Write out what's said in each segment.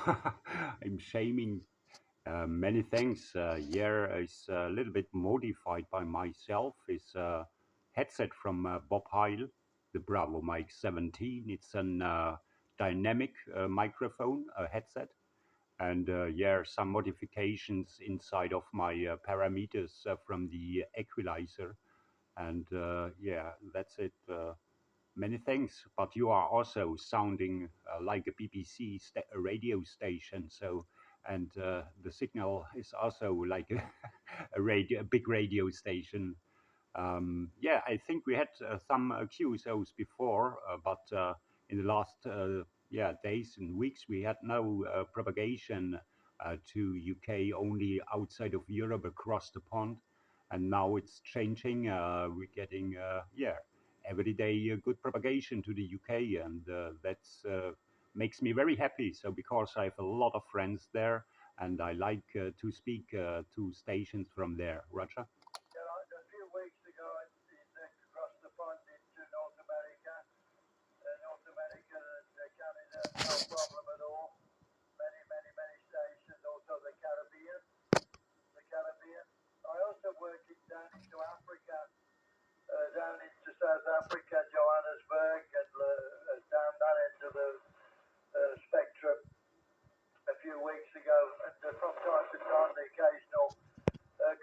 I'm shaming many things. Here is a little bit modified by myself. Is a headset from Bob Heil, the Bravo Mic 17. It's an dynamic microphone headset, and yeah, some modifications inside of my parameters from the equalizer, and yeah, that's it. Many things, but you are also sounding like a BBC radio station. So, and the signal is also like a big radio station. Yeah, I think we had some QSOs before, but in the last yeah days and weeks we had no propagation to UK, only outside of Europe across the pond, and now it's changing. We're getting yeah every day good propagation to the UK, and that's makes me very happy. So because I have a lot of friends there, and I like to speak to stations from there. Roger. A few weeks ago, across the pond into North America, and Canada, no problem at all. Many stations. Also the Caribbean. I also worked it down into Africa, down into South Africa, Johannesburg, and down that end of the spectrum a few weeks ago. And from time to time, the occasional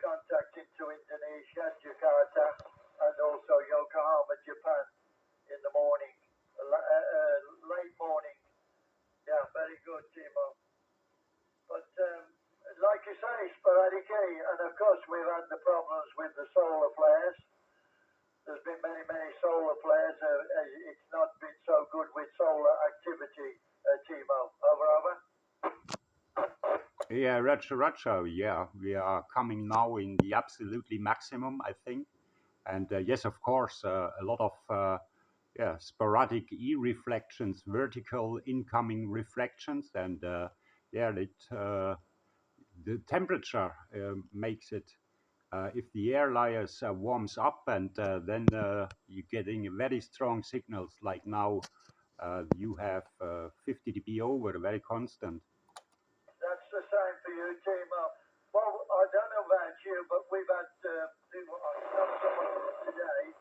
contact into Indonesia, Jakarta, and also Yokohama, Japan, in the morning, late morning. Yeah, very good, Timo. But like you say, sporadically, and of course we've had the problems with the solar flares. There's been many solar flares. It's not been so good with solar activity, Timo. Over. Yeah, Roger. Yeah, we are coming now in the absolutely maximum, I think. And yes, of course, a lot of yeah sporadic reflections, vertical incoming reflections, and yeah, the temperature makes it. If the air layers warms up, and then you're getting very strong signals. Like now, you have 50 dB over, very constant. That's the same for you, Timo. Well, I don't know about you, but we've had not so much today,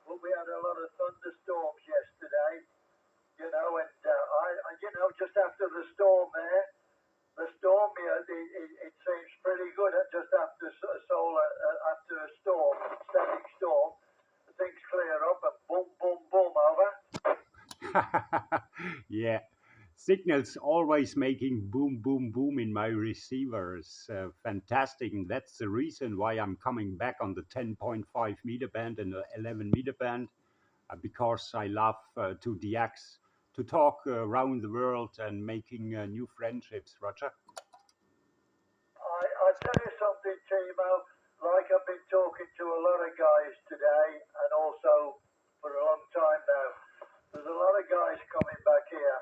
but we had a lot of thunderstorms yesterday. Just after the storm there, it seems pretty good. Just after after a storm, static storm, things clear up and boom, over. Yeah, signals always making boom, boom, boom in my receivers. Fantastic. And that's the reason why I'm coming back on the 10.5 meter band and the 11 meter band, because I love to DX, to talk around the world and making new friendships, Roger. I tell you something, Timo. Like I've been talking to a lot of guys today, and also for a long time now. There's a lot of guys coming back here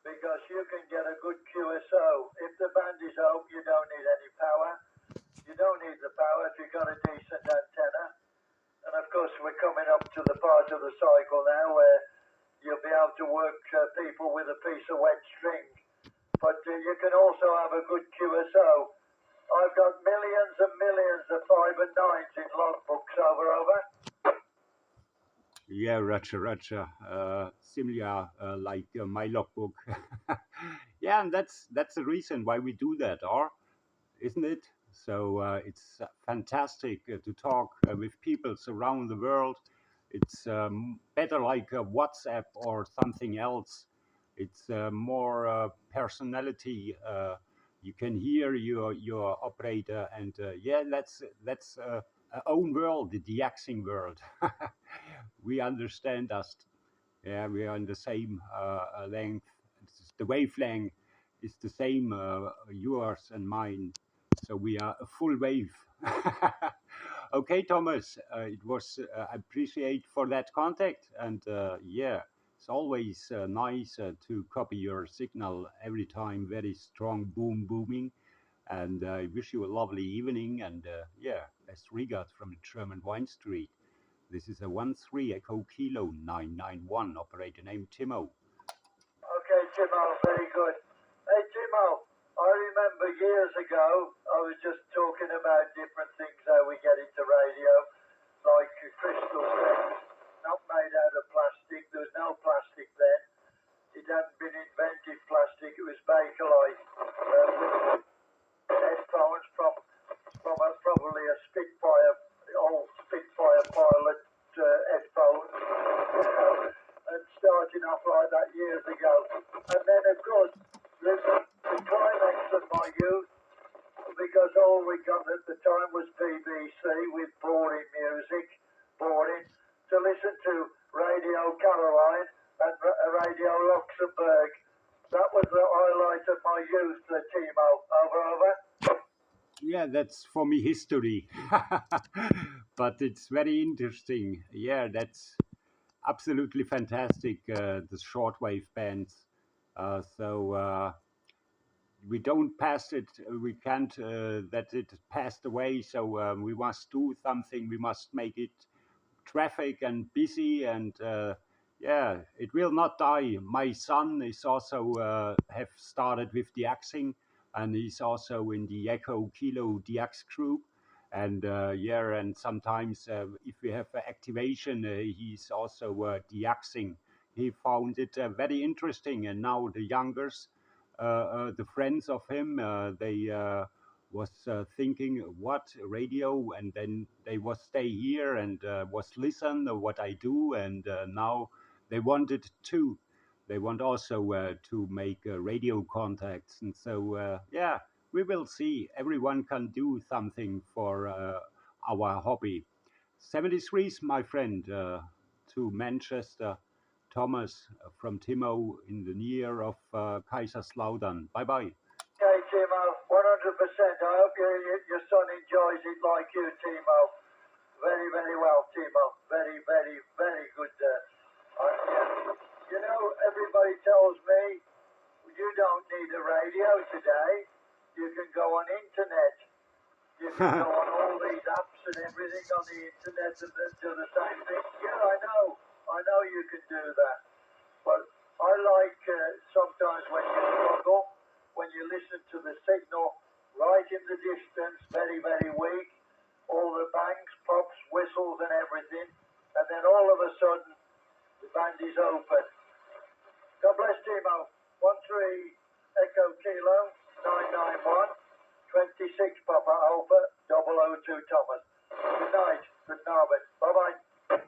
because you can get a good QSO. If the band is home, you don't need any power. You don't need the power if you've got a decent antenna. And of course, we're coming up to the part of the cycle now where you'll be able to work people with a piece of wet string. But you can also have a good QSO. I've got millions and millions of 5 and 9s in logbooks. Over. Yeah, Roger. Similar like my logbook. Yeah, and that's the reason why we do that, or isn't it? So it's fantastic to talk with people around the world. It's better like WhatsApp or something else. It's more personality. You can hear your operator, and yeah, that's our own world, the DXing world. We understand us. Yeah, we are in the same length. The wavelength is the same, yours and mine. So we are a full wave. Okay, Thomas, it was I appreciate for that contact, and yeah, it's always nice to copy your signal every time. Very strong booming, and I wish you a lovely evening. And yeah, best regards from the German Wine Street. This is a 13 Echo Kilo 991, operator name Timo. Okay, Timo, very good. Hey, years ago, I was just talking about different things, how we get into radio, like crystal sets, not made out of plastic. There was no plastic then. It hadn't been invented, plastic. It was Bakelite. Headphones from probably a Spitfire, old Spitfire pilot headphones, and starting off like that years ago. And then, of course, the climax of my youth, because all we got at the time was BBC with boring music, boring, to listen to Radio Caroline and Radio Luxembourg. That was the highlight of my youth, Timo. Over. Yeah, that's for me history. But it's very interesting. Yeah, that's absolutely fantastic. The shortwave bands. So we don't pass it. We can't that it passed away. So we must do something. We must make it traffic and busy, and yeah, it will not die. My son is also have started with DXing, and he's also in the Echo Kilo DX group. And yeah, and sometimes if we have activation, he's also DXing. He found it very interesting, and now the youngers, the friends of him, they was thinking what radio, and then they was stay here and was listen to what I do, and now they wanted to. They want also to make radio contacts, and so yeah, we will see. Everyone can do something for our hobby. 73's my friend to Manchester. Thomas from Timo in the near of Kaiserslautern. Bye bye. Okay, Timo, 100%. I hope your son enjoys it like you, Timo. Very, very well, Timo. Very, very, very good. Yeah. You know, everybody tells me you don't need a radio today. You can go on internet. You can go on all these apps and everything on the internet and do the same thing. Yeah, I know. I know you can do that. But I like sometimes when you struggle, when you listen to the signal right in the distance, very, very weak, all the bangs, pops, whistles and everything, and then all of a sudden the band is open. God bless Timo. 13 Echo Kilo 991 26 Papa Alpha 002 Thomas. Good night. Good night. Bye bye.